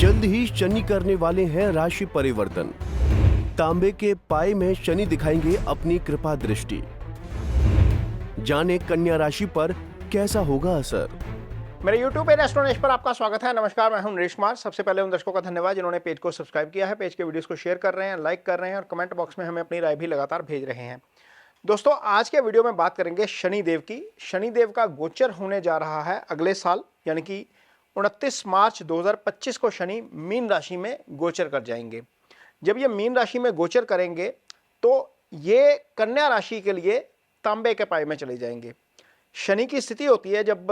जल्द ही शनि करने वाले हैं राशि परिवर्तन। तांबे के पाए में शनि दिखाएंगे अपनी कृपा दृष्टि। जाने कन्या राशि पर कैसा होगा असर। मेरे YouTube पेज एस्ट्रोनॉलेज पर आपका स्वागत है। नमस्कार, मैं हूं नरेश कुमार। सबसे पहले उन दर्शकों का धन्यवाद जिन्होंने पेज को सब्सक्राइब किया है, पेज के वीडियोस को शेयर कर रहे हैं, लाइक कर रहे हैं और कमेंट बॉक्स में हमें अपनी राय भी लगातार भेज रहे हैं। दोस्तों, आज के वीडियो में बात करेंगे शनिदेव की। शनिदेव का गोचर होने जा रहा है अगले साल, यानी कि 29 मार्च 2025 को शनि मीन राशि में गोचर कर जाएंगे। जब ये मीन राशि में गोचर करेंगे तो ये कन्या राशि के लिए तांबे के पाए में चले जाएंगे। शनि की स्थिति होती है जब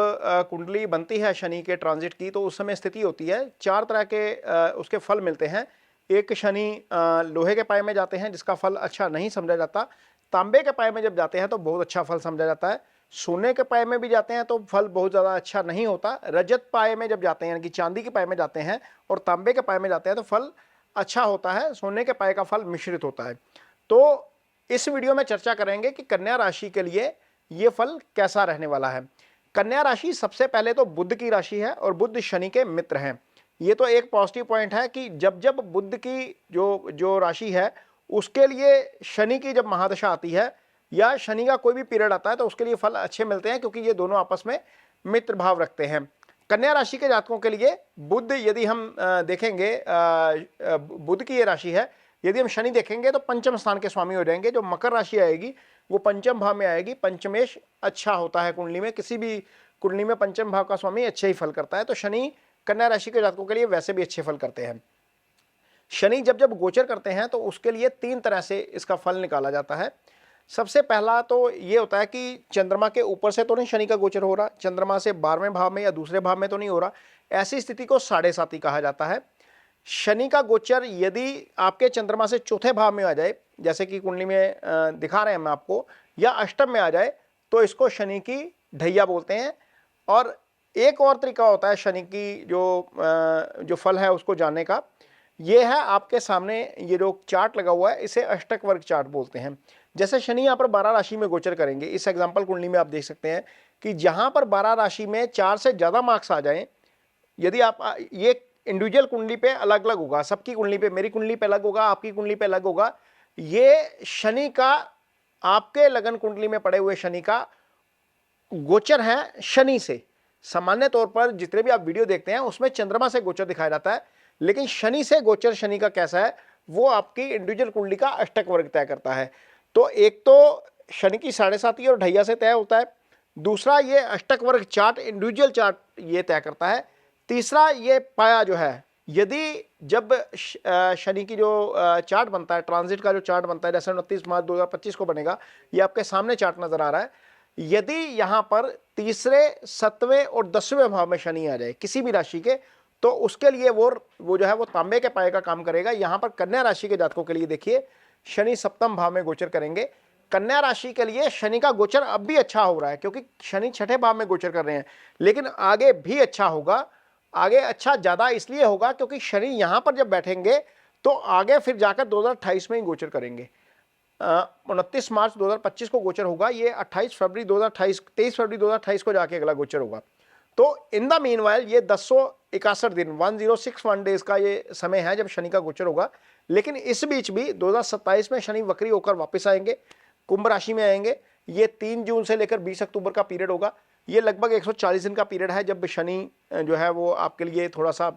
कुंडली बनती है शनि के ट्रांजिट की, तो उस समय स्थिति होती है, चार तरह के उसके फल मिलते हैं। एक शनि लोहे के पाए में जाते हैं जिसका फल अच्छा नहीं समझा जाता। तांबे के पाए में जब जाते हैं तो बहुत अच्छा फल समझा जाता है। सोने के पाए में भी जाते हैं तो फल बहुत ज़्यादा अच्छा नहीं होता। रजत पाए में जब जाते हैं, यानी कि चांदी के पाए में जाते हैं और तांबे के पाए में जाते हैं तो फल अच्छा होता है। सोने के पाए का फल मिश्रित होता है। तो इस वीडियो में चर्चा करेंगे कि कन्या राशि के लिए ये फल कैसा रहने वाला है। कन्या राशि सबसे पहले तो बुध की राशि है और बुध शनि के मित्र हैं। ये तो एक पॉजिटिव पॉइंट है कि जब जब बुध की जो राशि है उसके लिए शनि की जब महादशा आती है या शनि का कोई भी पीरियड आता है तो उसके लिए फल अच्छे मिलते हैं, क्योंकि ये दोनों आपस में मित्र भाव रखते हैं। कन्या राशि के जातकों के लिए बुध, यदि हम देखेंगे बुध की ये राशि है, यदि हम शनि देखेंगे तो पंचम स्थान के स्वामी हो जाएंगे। जो मकर राशि आएगी वो पंचम भाव में आएगी। पंचमेश अच्छा होता है कुंडली में, किसी भी कुंडली में पंचम भाव का स्वामी अच्छे ही फल करता है। तो शनि कन्या राशि के जातकों के लिए वैसे भी अच्छे फल करते हैं। शनि जब जब गोचर करते हैं तो उसके लिए तीन तरह से इसका फल निकाला जाता है। सबसे पहला तो ये होता है कि चंद्रमा के ऊपर से तो नहीं शनि का गोचर हो रहा, चंद्रमा से 12वें भाव में या दूसरे भाव में तो नहीं हो रहा। ऐसी स्थिति को साढ़े साती कहा जाता है। शनि का गोचर यदि आपके चंद्रमा से चौथे भाव में आ जाए, जैसे कि कुंडली में दिखा रहे हैं हम आपको, या अष्टम में आ जाए, तो इसको शनि की ढैया बोलते हैं। और एक और तरीका होता है शनि की जो फल है उसको जानने का, ये है आपके सामने ये जो चार्ट लगा हुआ है, इसे अष्टक वर्ग चार्ट बोलते हैं। जैसे शनि यहाँ पर 12 राशि में गोचर करेंगे, इस एग्जाम्पल कुंडली में आप देख सकते हैं कि जहाँ पर 12 राशि में 4 से ज़्यादा मार्क्स आ जाएं, यदि आप ये इंडिविजुअल कुंडली पे अलग अलग होगा, सबकी कुंडली पे, मेरी कुंडली पे अलग होगा, आपकी कुंडली पे अलग होगा। ये शनि का, आपके लगन कुंडली में पड़े हुए शनि का गोचर है शनि से। सामान्य तौर पर जितने भी आप वीडियो देखते हैं उसमें चंद्रमा से गोचर दिखाया जाता है, लेकिन शनि से गोचर शनि का कैसा है वो आपकी इंडिविजुअल कुंडली का अष्टक वर्ग तय करता है। तो एक तो शनि की साढ़े साती और ढैया से तय होता है, दूसरा ये अष्टक वर्ग चार्ट, इंडिविजुअल चार्ट ये तय करता है, तीसरा ये पाया जो है, यदि जब शनि की जो चार्ट बनता है, ट्रांजिट का जो चार्ट बनता है, जैसे 29 मार्च 2025 को बनेगा, ये आपके सामने चार्ट नजर आ रहा है। यदि यहाँ पर तीसरे, 7वें और 10वें भाव में शनि आ जाए किसी भी राशि के, तो उसके लिए वो जो है वो तांबे के पाए का काम करेगा। यहाँ पर कन्या राशि के जातकों के लिए देखिए, शनि सप्तम भाव में गोचर करेंगे। कन्या राशि के लिए शनि का गोचर अब भी अच्छा हो रहा है, क्योंकि शनि छठे भाव में गोचर कर रहे हैं, लेकिन आगे भी अच्छा होगा। आगे अच्छा ज़्यादा इसलिए होगा क्योंकि शनि यहाँ पर जब बैठेंगे तो आगे फिर जाकर 2028 में ही गोचर करेंगे। 29 मार्च 2025 को गोचर होगा, ये 23 फरवरी 2028 को जाके अगला गोचर होगा। तो इन द मीन वाइल ये 1061 दिन, 1061 डेज का ये समय है जब शनि का गोचर होगा। लेकिन इस बीच भी 2027 में शनि वक्री होकर वापस आएंगे, कुंभ राशि में आएंगे। ये 3 जून से लेकर 20 अक्टूबर का पीरियड होगा। ये लगभग 140 दिन का पीरियड है जब शनि जो है वो आपके लिए थोड़ा सा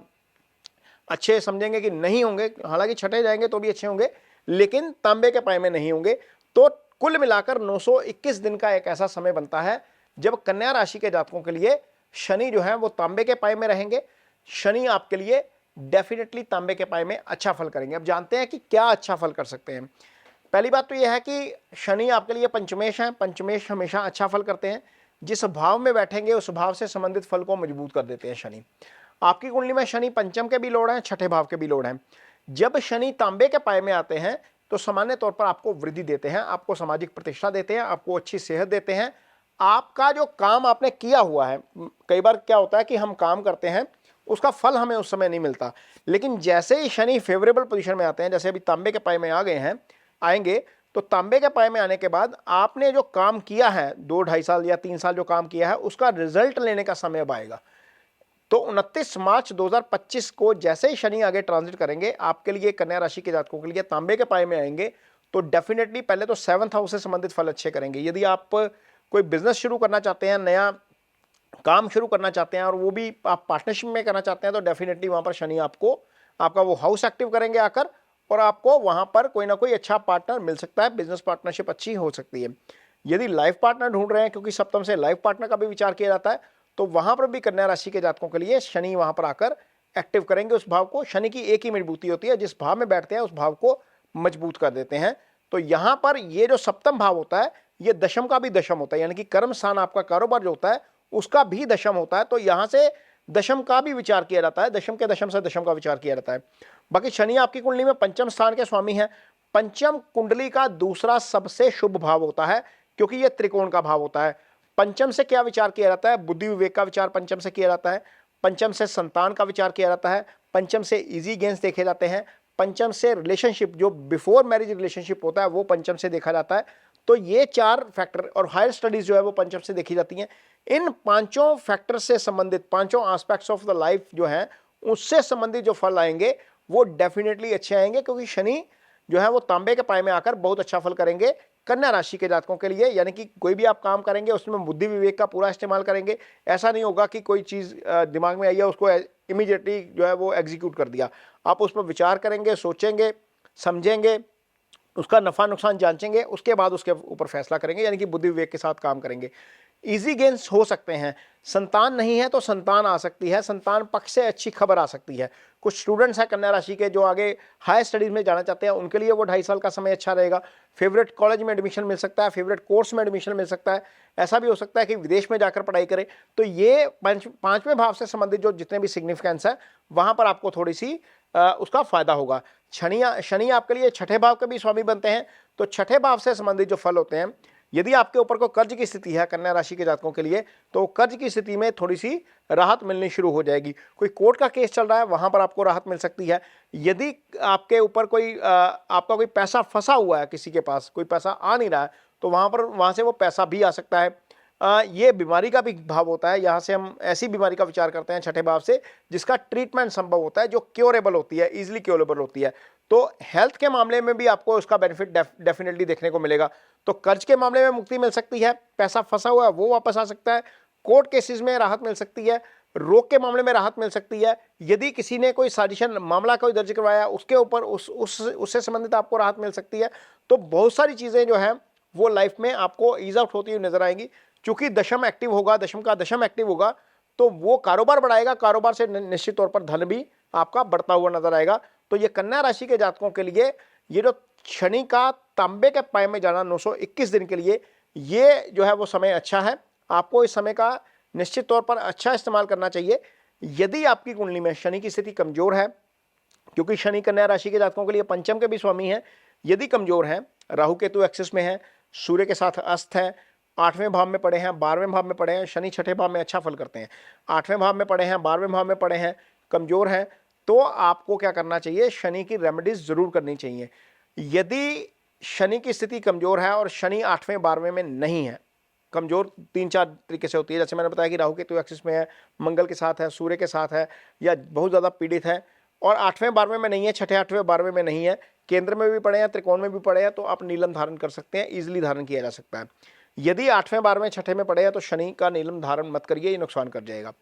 अच्छे समझेंगे कि नहीं होंगे। हालांकि छठे जाएंगे तो भी अच्छे होंगे, लेकिन तांबे के पाए में नहीं होंगे। तो कुल मिलाकर 921 दिन का एक ऐसा समय बनता है जब कन्या राशि के जातकों के लिए शनि जो है वो तांबे के पाए में रहेंगे। शनि आपके लिए डेफिनेटली तांबे के पाए में अच्छा फल करेंगे। अब जानते हैं कि क्या अच्छा फल कर सकते हैं। पहली बात तो यह है कि शनि आपके लिए पंचमेश है। पंचमेश हमेशा अच्छा फल करते हैं। जिस भाव में बैठेंगे उस भाव से संबंधित फल को मजबूत कर देते हैं शनि। आपकी कुंडली में शनि पंचम के भी लॉर्ड हैं, छठे भाव के भी लॉर्ड हैं। जब शनि तांबे के पाए में आते हैं तो सामान्य तौर पर आपको वृद्धि देते हैं, आपको सामाजिक प्रतिष्ठा देते हैं, आपको अच्छी सेहत देते हैं। आपका जो काम आपने किया हुआ है, कई बार क्या होता है कि हम काम करते हैं उसका फल हमें उस समय नहीं मिलता, लेकिन जैसे ही शनि फेवरेबल पोजीशन में आते हैं, जैसे अभी तांबे के पाए में आ गए हैं, आएंगे, तो तांबे के पाए में आने के बाद आपने जो काम किया है 2 ढाई साल या 3 साल जो काम किया है उसका रिजल्ट लेने का समय अब आएगा। तो 29 मार्च 2025 को जैसे ही शनि आगे ट्रांजिट करेंगे, आपके लिए कन्या राशि के जातकों के लिए तांबे के पाए में आएंगे, तो डेफिनेटली पहले तो 7th हाउस से संबंधित फल अच्छे करेंगे। यदि आप कोई बिजनेस शुरू करना चाहते हैं, नया काम शुरू करना चाहते हैं और वो भी आप पार्टनरशिप में करना चाहते हैं, तो डेफिनेटली वहां पर शनि आपको आपका वो हाउस एक्टिव करेंगे आकर, और आपको वहां पर कोई ना कोई अच्छा पार्टनर मिल सकता है, बिजनेस पार्टनरशिप अच्छी हो सकती है। यदि लाइफ पार्टनर ढूंढ रहे हैं, क्योंकि सप्तम से लाइफ पार्टनर का भी विचार किया जाता है, तो वहां पर भी कन्या राशि के जातकों के लिए शनि वहां पर आकर एक्टिव करेंगे उस भाव को। शनि की एक ही मजबूती होती है, जिस भाव में बैठते हैं उस भाव को मजबूत कर देते हैं। तो यहां पर ये जो सप्तम भाव होता है, ये दशम का भी दशम होता है, यानी कि कर्म स्थान आपका कारोबार जो होता है उसका भी दशम होता है। तो यहां से दशम का भी विचार किया जाता है, दशम के दशम से दशम का विचार किया जाता है। बाकी शनि आपकी कुंडली में पंचम स्थान के स्वामी हैं। पंचम कुंडली का दूसरा सबसे शुभ भाव होता है, क्योंकि यह त्रिकोण का भाव होता है। पंचम से क्या विचार किया जाता है? बुद्धि विवेक का विचार पंचम से किया जाता है, पंचम से संतान का विचार किया जाता है, पंचम से इजी गेन्स देखे जाते हैं, पंचम से रिलेशनशिप, जो बिफोर मैरिज रिलेशनशिप होता है वो पंचम से देखा जाता है। तो ये 4 फैक्टर, और हायर स्टडीज जो है वो पंचम से देखी जाती हैं। इन पांचों फैक्टर से संबंधित, पांचों एस्पेक्ट्स ऑफ द लाइफ जो है उससे संबंधित जो फल आएंगे वो डेफिनेटली अच्छे आएंगे, क्योंकि शनि जो है वो तांबे के पाए में आकर बहुत अच्छा फल करेंगे कन्या राशि के जातकों के लिए। यानी कि कोई भी आप काम करेंगे उसमें बुद्धि विवेक का पूरा इस्तेमाल करेंगे। ऐसा नहीं होगा कि कोई चीज़ दिमाग में आई है उसको इमीडिएटली जो है वो एग्जीक्यूट कर दिया। आप उस पर विचार करेंगे, सोचेंगे, समझेंगे, उसका नफा नुकसान जांचेंगे, उसके बाद उसके ऊपर फैसला करेंगे, यानी कि बुद्धि विवेक के साथ काम करेंगे। इजी गेन्स हो सकते हैं। संतान नहीं है तो संतान आ सकती है, संतान पक्ष से अच्छी खबर आ सकती है। कुछ स्टूडेंट्स हैं कन्या राशि के जो आगे हायर स्टडीज में जाना चाहते हैं, उनके लिए वो 2.5 साल का समय अच्छा रहेगा। फेवरेट कॉलेज में एडमिशन मिल सकता है, फेवरेट कोर्स में एडमिशन मिल सकता है। ऐसा भी हो सकता है कि विदेश में जाकर पढ़ाई करें। तो ये पांचवें भाव से संबंधित जो जितने भी सिग्निफिकेंस है वहां पर आपको थोड़ी सी उसका फायदा होगा। शनि आपके लिए छठे भाव के भी स्वामी बनते हैं। तो छठे भाव से संबंधित जो फल होते हैं, यदि आपके ऊपर कोई कर्ज की स्थिति है कन्या राशि के जातकों के लिए, तो कर्ज की स्थिति में थोड़ी सी राहत मिलनी शुरू हो जाएगी। कोई कोर्ट का केस चल रहा है, वहां पर आपको राहत मिल सकती है। यदि आपके ऊपर कोई आपका कोई पैसा फंसा हुआ है, किसी के पास कोई पैसा आ नहीं रहा है, तो वहां से वो पैसा भी आ सकता है। ये बीमारी का भी भाव होता है। यहाँ से हम ऐसी बीमारी का विचार करते हैं छठे भाव से जिसका ट्रीटमेंट संभव होता है, जो क्योरेबल होती है, इजिली क्योरेबल होती है। तो हेल्थ के मामले में भी आपको उसका बेनिफिट डेफिनेटली देखने को मिलेगा। तो कर्ज के मामले में मुक्ति मिल सकती है, पैसा फंसा हुआ है वो वापस आ सकता है, कोर्ट केसेस में राहत मिल सकती है, रोग के मामले में राहत मिल सकती है। यदि किसी ने कोई साजिशन मामला कोई दर्ज करवाया, उसके ऊपर उससे संबंधित आपको राहत मिल सकती है। तो बहुत सारी चीज़ें जो हैं वो लाइफ में आपको ईज आउट होती हुई नजर आएंगी। चूंकि दशम एक्टिव होगा, दशम का दशम एक्टिव होगा, तो वो कारोबार बढ़ाएगा, कारोबार से निश्चित तौर पर धन भी आपका बढ़ता हुआ नजर आएगा। तो ये कन्या राशि के जातकों के लिए ये जो शनि का तांबे के पाए में जाना 921 दिन के लिए, ये जो है वो समय अच्छा है। आपको इस समय का निश्चित तौर पर अच्छा इस्तेमाल करना चाहिए। यदि आपकी कुंडली में शनि की स्थिति कमजोर है, क्योंकि शनि कन्या राशि के जातकों के लिए पंचम के भी स्वामी हैं, यदि कमजोर हैं, राहु केतु एक्सिस में है, सूर्य के साथ अस्त है, 8वें भाव में पड़े हैं, 12वें भाव में पड़े हैं, शनि छठे भाव में अच्छा फल करते हैं, 8वें भाव में पड़े हैं, 12वें भाव में पड़े हैं, कमजोर हैं, तो आपको क्या करना चाहिए? शनि की रेमेडीज जरूर करनी चाहिए। यदि शनि की स्थिति कमजोर है और शनि 8वें 12वें में नहीं है, कमजोर 3-4 तरीके से होती है। जैसे मैंने बताया कि राहु केतु एक्सिस में है, मंगल के साथ है, सूर्य के साथ है, या बहुत ज़्यादा पीड़ित है, और 8वें 12वें में नहीं है, छठे 8वें 12वें में नहीं है, केंद्र में भी पड़े हैं, त्रिकोण में भी पड़े हैं, तो आप नीलम धारण कर सकते हैं, इजिली धारण किया जा सकता है। यदि 8वें 12वें छठे में पड़े हैं तो शनि का नीलम धारण मत करिए, ये नुकसान कर जाएगा।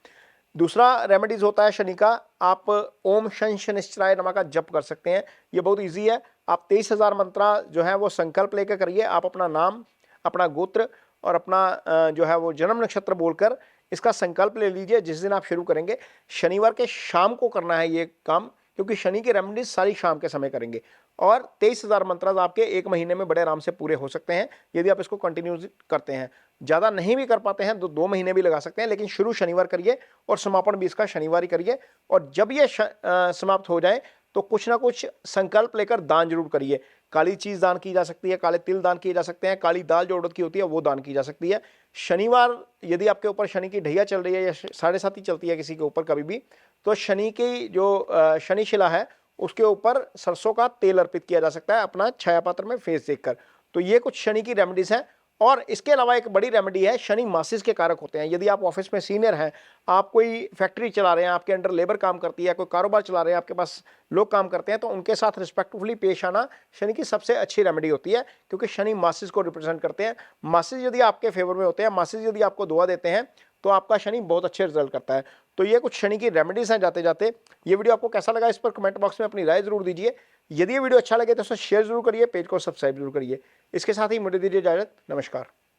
दूसरा रेमेडीज होता है शनि का, आप ओम शं शनिश्चराय नमः का जप कर सकते हैं। ये बहुत इजी है। आप 23,000 मंत्रा जो है वो संकल्प लेकर करिए। आप अपना नाम, अपना गोत्र और अपना जो है वो जन्म नक्षत्र बोलकर इसका संकल्प ले लीजिए। जिस दिन आप शुरू करेंगे, शनिवार के शाम को करना है ये काम, क्योंकि शनि की रेमेडीज सारी शाम के समय करेंगे, और 23,000 मंत्र आपके 1 महीने में बड़े आराम से पूरे हो सकते हैं यदि आप इसको कंटिन्यू करते हैं। ज़्यादा नहीं भी कर पाते हैं तो 2 महीने भी लगा सकते हैं, लेकिन शुरू शनिवार करिए और समापन भी इसका शनिवार ही करिए। और जब ये समाप्त हो जाए तो कुछ ना कुछ संकल्प लेकर दान जरूर करिए। काली चीज़ दान की जा सकती है, काले तिल दान किए जा सकते हैं, काली दाल जो उड़द की होती है वो दान की जा सकती है। शनिवार यदि आपके ऊपर शनि की ढैया चल रही है या 7.5 चलती है किसी के ऊपर कभी भी, तो शनि की जो शनि शिला है उसके ऊपर सरसों का तेल अर्पित किया जा सकता है अपना छाया पात्र में फेस देखकर। तो ये कुछ शनि की रेमेडीज हैं, और इसके अलावा एक बड़ी रेमेडी है, शनि मासिस के कारक होते हैं। यदि आप ऑफिस में सीनियर हैं, आप कोई फैक्ट्री चला रहे हैं, आपके अंडर लेबर काम करती है, कोई कारोबार चला रहे हैं, आपके पास लोग काम करते हैं, तो उनके साथ रिस्पेक्टफुली पेश आना शनि की सबसे अच्छी रेमेडी होती है, क्योंकि शनि मासिस को रिप्रेजेंट करते हैं। मासिस यदि आपके फेवर में होते हैं, मासिस यदि आपको दुआ देते हैं, तो आपका शनि बहुत अच्छे रिजल्ट करता है। तो ये कुछ शनि की रेमेडीज हैं। जाते जाते ये वीडियो आपको कैसा लगा, इस पर कमेंट बॉक्स में अपनी राय जरूर दीजिए। यदि ये वीडियो अच्छा लगे तो उसे शेयर जरूर करिए, पेज को सब्सक्राइब जरूर करिए। इसके साथ ही मुझे दीजिए इजाजत। नमस्कार।